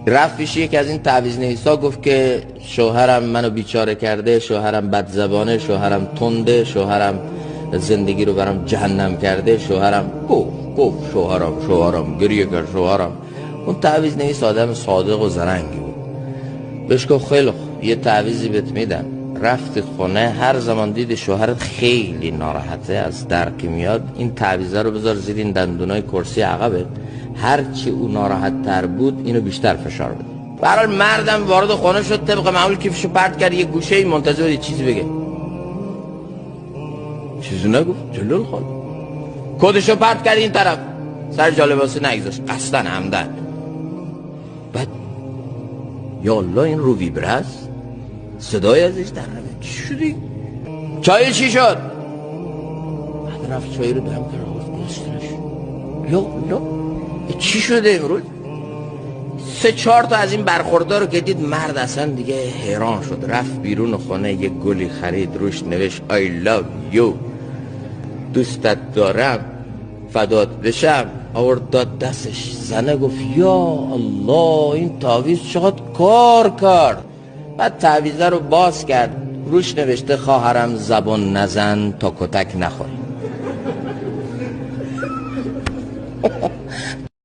رفت پیش یک از این تعویض نویسا، گفت که شوهرم منو بیچاره کرده، شوهرم بدزبانه، شوهرم تنده، شوهرم زندگی رو برام جهنم کرده، شوهرم گفت شوهرم گریه کرد شوهرم. اون تعویض نویس آدم صادق و زرنگی بود. بهش گفت خیلی خوب، یه تعویضی بهت میدم. رفت خونه، هر زمان دید شوهرت خیلی ناراحته از درک میاد، این تعویضه رو بذار زیر این دندونای کرسی عقبت، هرچی او ناراحت تر بود اینو بیشتر فشار بده. به هر حال مردم وارد خونه شد، طبق معمول کیفشو پرت کرد یه گوشه، منتظر یه چیزی بگه. چیزی نگفت، جلال خود کدشو پرت کرد این طرف، سر جالباسی نگذاشت، قصدن عمدن. بعد یا الله این رو ویبره است، صدای ازش در نمید. چی شدی؟ چای چی شد؟ بعد رفت چای رو دم کرد، گفتش یا الله چی شده امروز؟ 3-4 تا از این برخوردار رو که دید، مرد اصلا دیگه حیران شد. رفت بیرون خونه، یک گلی خرید، روش نوشت I love you، دوستت دارم، فدات بشم، آورد داد دستش. زنه گفت یا الله این تعویض چقدر کار کرد. بعد تعویضه رو باز کرد، روش نوشته خواهرم زبان نزن تا کتک نخوری.